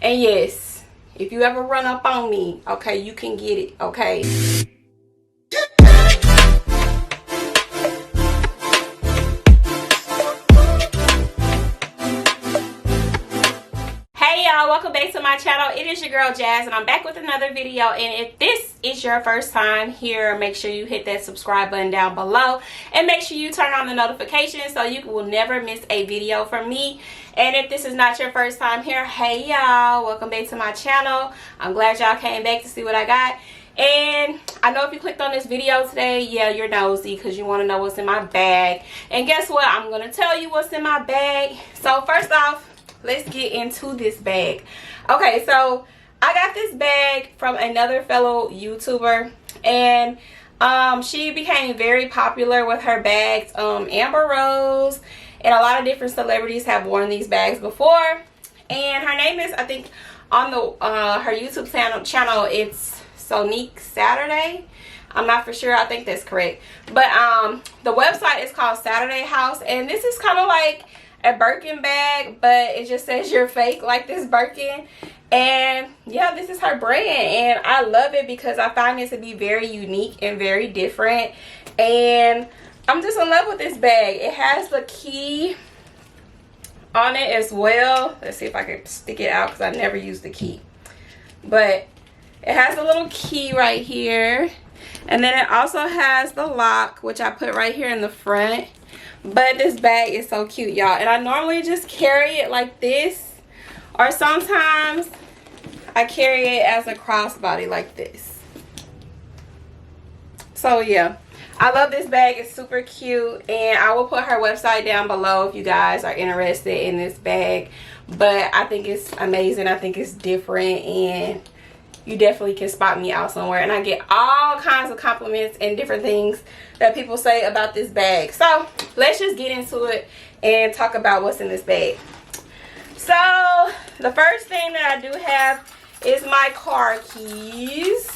And yes, if you ever run up on me, okay, you can get it, okay? Welcome back to my channel. It is your girl Jazz, and I'm back with another video. And if this is your first time here, make sure you hit that subscribe button down below and make sure you turn on the notifications so you will never miss a video from me. And if this is not your first time here, hey y'all, welcome back to my channel. I'm glad y'all came back to see what I got. And I know if you clicked on this video today, yeah, you're nosy because you want to know what's in my bag. And guess what? I'm going to tell you what's in my bag. So first off, let's get into this bag. Okay, so I got this bag from another fellow YouTuber, and she became very popular with her bags. Amber Rose and a lot of different celebrities have worn these bags before, and her name is, I think on the her YouTube channel it's Sonique Saturday. I'm not for sure. I think that's correct, but the website is called Saturday House, and this is kind of like a Birkin bag, but it just says you're fake, like this Birkin. And yeah, this is her brand, and I love it because I find it to be very unique and very different, and I'm just in love with this bag. It has the key on it as well. Let's see if I can stick it out because I never use the key, but it has a little key right here, and then it also has the lock, which I put right here in the front. But this bag is so cute, y'all, and I normally just carry it like this, or sometimes I carry it as a crossbody like this. So yeah, I love this bag. It's super cute, and I will put her website down below if you guys are interested in this bag. But I think it's amazing. I think it's different, and you definitely can spot me out somewhere, and I get all kinds of compliments and different things that people say about this bag. So let's just get into it and talk about what's in this bag. So the first thing that I do have is my car keys.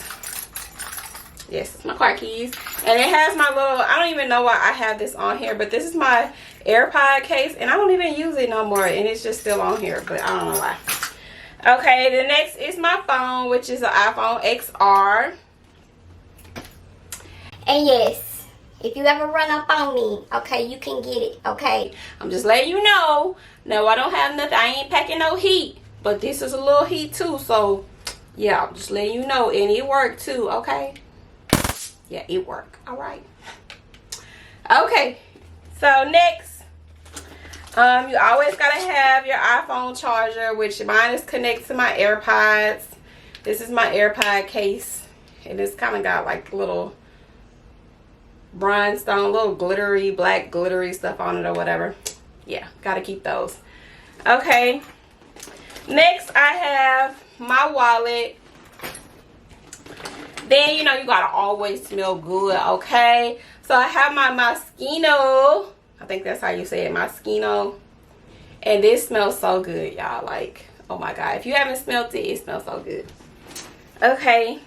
Yes, it's my car keys, and it has my little, I don't even know why I have this on here, but this is my AirPod case, and I don't even use it no more, and it's just still on here, but I don't know why. Okay, the next is my phone, which is an iPhone XR. And yes, if you ever run up on me, okay, you can get it, okay? I'm just letting you know. No, I don't have nothing. I ain't packing no heat, but this is a little heat too. So yeah, I'm just letting you know, and it worked too. Okay, yeah, it worked. All right. Okay, so next, you always gotta have your iPhone charger, which mine is connected to my AirPods. This is my AirPod case, and it's kind of got like little rhinestone, little glittery, black glittery stuff on it or whatever. Yeah, gotta keep those. Okay, next I have my wallet. Then, you know, you gotta always smell good, okay? So I have my Moschino. I think that's how you say it, Moschino. And this smells so good, y'all. Like, oh my god, if you haven't smelled it, it smells so good. Okay,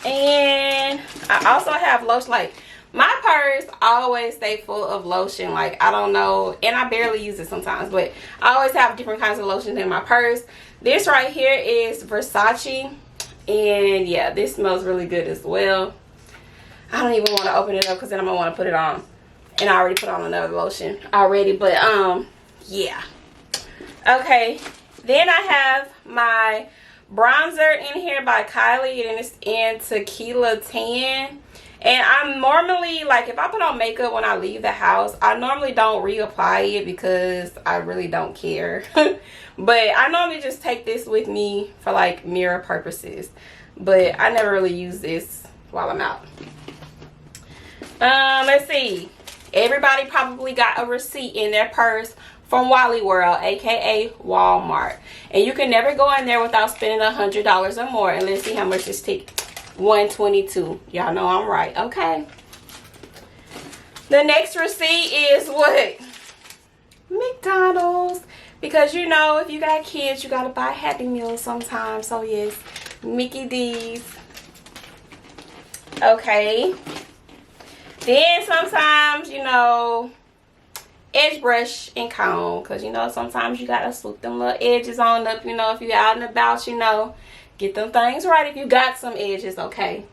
and I also have lotion. Like, my purse always stay full of lotion. Like, I don't know, and I barely use it sometimes, but I always have different kinds of lotions in my purse. This right here is Versace, and yeah, this smells really good as well. I don't even want to open it up because then I'm gonna want to put it on, and I already put on another lotion already, but yeah. Okay, then I have my bronzer in here by Kylie, and it's in Tequila Tan. And I'm normally, like, if I put on makeup when I leave the house, I normally don't reapply it because I really don't care. But I normally just take this with me for like mirror purposes, but I never really use this while I'm out. Let's see, everybody probably got a receipt in their purse from Wally World, aka Walmart, and you can never go in there without spending $100 or more. And let's see how much this ticket. $122. Y'all know I'm right. Okay, the next receipt is what? McDonald's, because you know, if you got kids, you gotta buy Happy Meals sometimes. So yes, Mickey D's. Okay, then sometimes, you know, edge brush and comb, because you know sometimes you gotta swoop them little edges on up, you know, if you're out and about, you know, get them things right if you got some edges. Okay.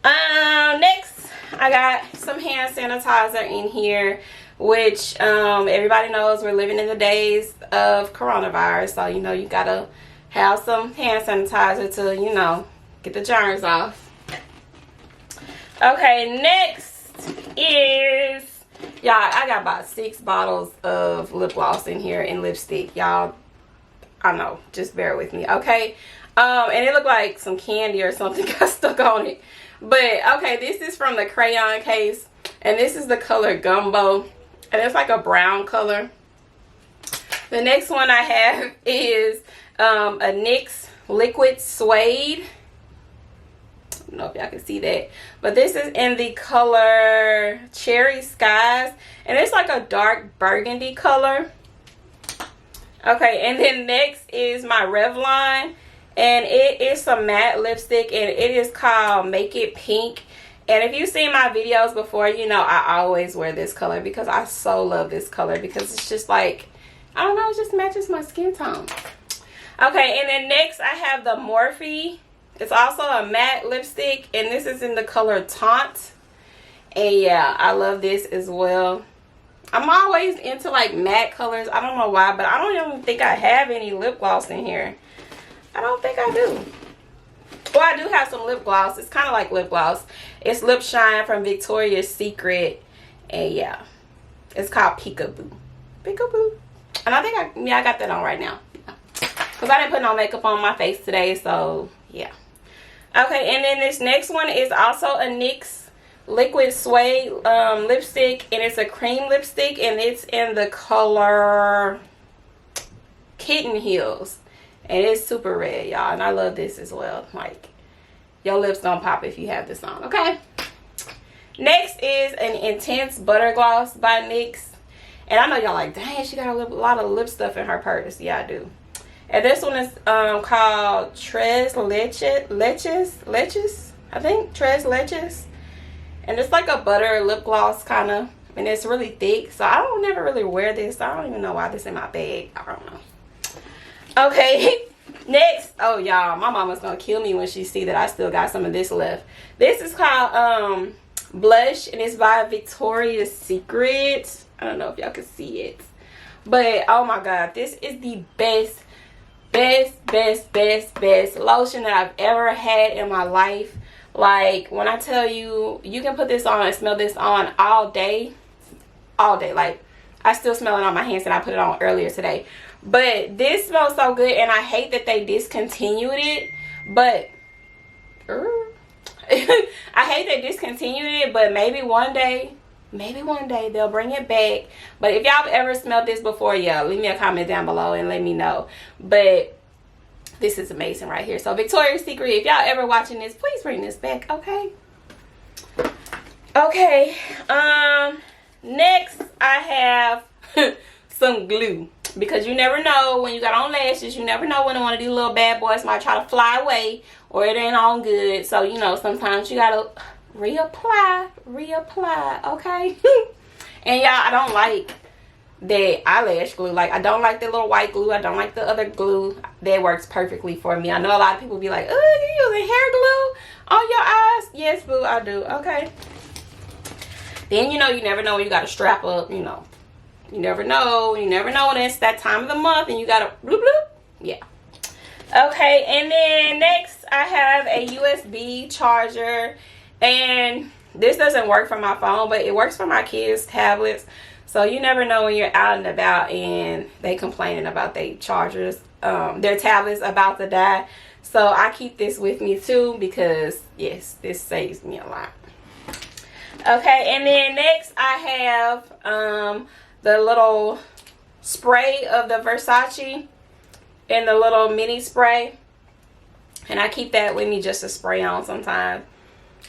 Next I got some hand sanitizer in here, which everybody knows we're living in the days of coronavirus, so you know you gotta have some hand sanitizer to, you know, get the germs off. Okay, next is, y'all, I got about 6 bottles of lip gloss in here and lipstick. Y'all, I know, just bear with me, okay? And it looked like some candy or something got stuck on it. But, okay, this is from the crayon case. And this is the color Gumbo. And it's like a brown color. The next one I have is a NYX Liquid Suede. I don't know if y'all can see that, but this is in the color Cherry Skies, and it's like a dark burgundy color. Okay, and then next is my Revlon, and it is some matte lipstick, and it is called Make It Pink. And if you've seen my videos before, you know I always wear this color because I so love this color, because it's just like, I don't know, it just matches my skin tone. Okay, and then next I have the Morphe. It's also a matte lipstick, and this is in the color Taunt. And yeah, I love this as well. I'm always into like matte colors. I don't know why, but I don't even think I have any lip gloss in here. I don't think I do. Well, I do have some lip gloss. It's kind of like lip gloss. It's Lip Shine from Victoria's Secret. And yeah, it's called Peekaboo. Peekaboo. And I think I got that on right now. Because I didn't put no makeup on my face today, so yeah. Okay, and then this next one is also a NYX Liquid Suede lipstick, and it's a cream lipstick, and it's in the color Kitten Heels, and it's super red, y'all, and I love this as well. Like, your lips don't pop if you have this on. Okay, next is an Intense Butter Gloss by NYX, and I know y'all like, dang, she got a lot of lip stuff in her purse. Yeah, I do. And this one is called Tres Leches, I think. Tres Leches. And it's like a butter lip gloss kind of. And it's really thick. So I don't never really wear this. I don't even know why this is in my bag. I don't know. Okay. Next. Oh, y'all. My mama's going to kill me when she see that I still got some of this left. This is called Blush. And it's by Victoria's Secret. I don't know if y'all can see it. But, oh my God. This is the best lotion that I've ever had in my life. Like, when I tell you, you can put this on and smell this on all day. Like, I still smell it on my hands, and I put it on earlier today. But this smells so good, and I hate that they discontinued it. But I hate they discontinued it, but maybe one day they'll bring it back. But if y'all have ever smelled this before, yeah, leave me a comment down below and let me know. But this is amazing right here. So Victoria's Secret, if y'all ever watching this, please bring this back, okay? Okay, next I have some glue, because you never know when you got on lashes. You never know when one of these little bad boys might try to fly away, or it ain't on good. So, you know, sometimes you gotta reapply, okay? And y'all, I don't like that eyelash glue. Like, I don't like the little white glue. I don't like the other glue. That works perfectly for me. I know a lot of people be like, oh, you using hair glue on your eyes? Yes, boo, I do. Okay. Then, you know, you never know when you got to strap up, you know. You never know when it's that time of the month and you got to bloop bloop. Yeah. Okay, and then next I have a USB charger. And this doesn't work for my phone, but it works for my kids' tablets. So you never know when you're out and about and they complaining about their chargers, their tablets about to die. So I keep this with me too, because yes, this saves me a lot. Okay, and then next I have the little spray of the Versace and the little mini spray. And I keep that with me just to spray on sometimes.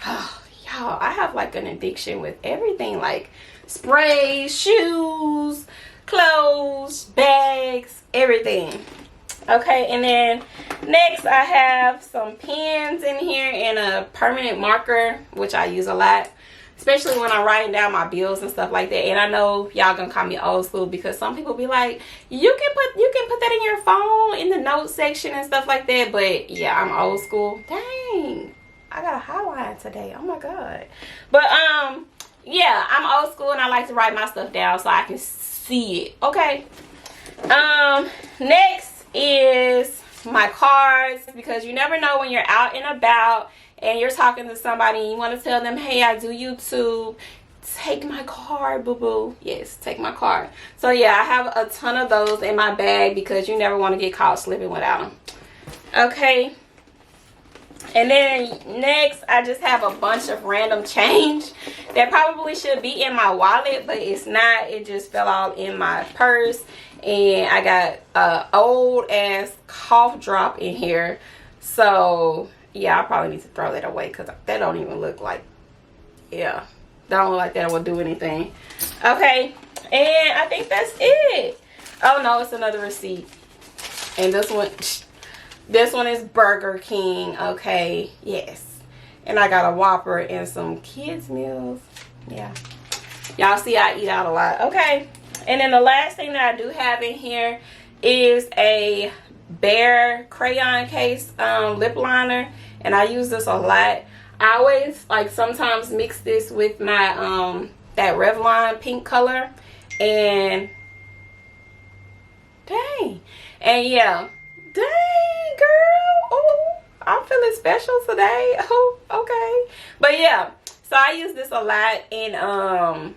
Oh, y'all, I have like an addiction with everything, like sprays, shoes, clothes, bags, everything. Okay, and then next I have some pens in here and a permanent marker, which I use a lot. especially when I'm writing down my bills and stuff like that. And I know y'all gonna call me old school because some people be like, you can put that in your phone in the notes section and stuff like that. But yeah, I'm old school. Dang, I got a highlight today. Oh my god. But yeah, I'm old school and I like to write my stuff down so I can see it. Okay. Next is my cards, because you never know when you're out and about and you're talking to somebody and you want to tell them, hey, I do YouTube. Take my card, boo-boo. Yes, take my card. So yeah, I have a ton of those in my bag because you never want to get caught slipping without them. Okay. And then next, I just have a bunch of random change that probably should be in my wallet, but it's not. It just fell all in my purse. And I got a old ass cough drop in here. So yeah, I probably need to throw that away because that don't even look like, yeah, that don't look like that will do anything. Okay, and I think that's it. Oh no, it's another receipt. And this one is Burger King. Okay, yes. And I got a Whopper and some kids meals. Yeah, y'all see I eat out a lot. Okay. And then the last thing that I do have in here is a Bear crayon case lip liner, and I use this a lot. I always like sometimes mix this with my that Revlon pink color, and dang, and yeah, dang girl, oh, I'm feeling special today. Oh, okay, but yeah, so I use this a lot, and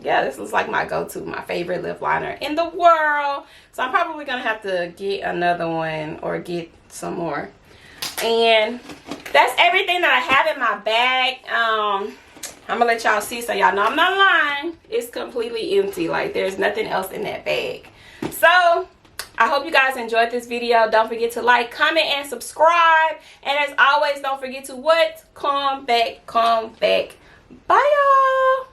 yeah, this is like my go-to, my favorite lip liner in the world. So I'm probably gonna have to get another one or get some more. And that's everything that I have in my bag. I'm gonna let y'all see so y'all know I'm not lying. It's completely empty. Like, there's nothing else in that bag. So I hope you guys enjoyed this video. Don't forget to like, comment, and subscribe. And as always, don't forget to what? Come back. Bye, y'all.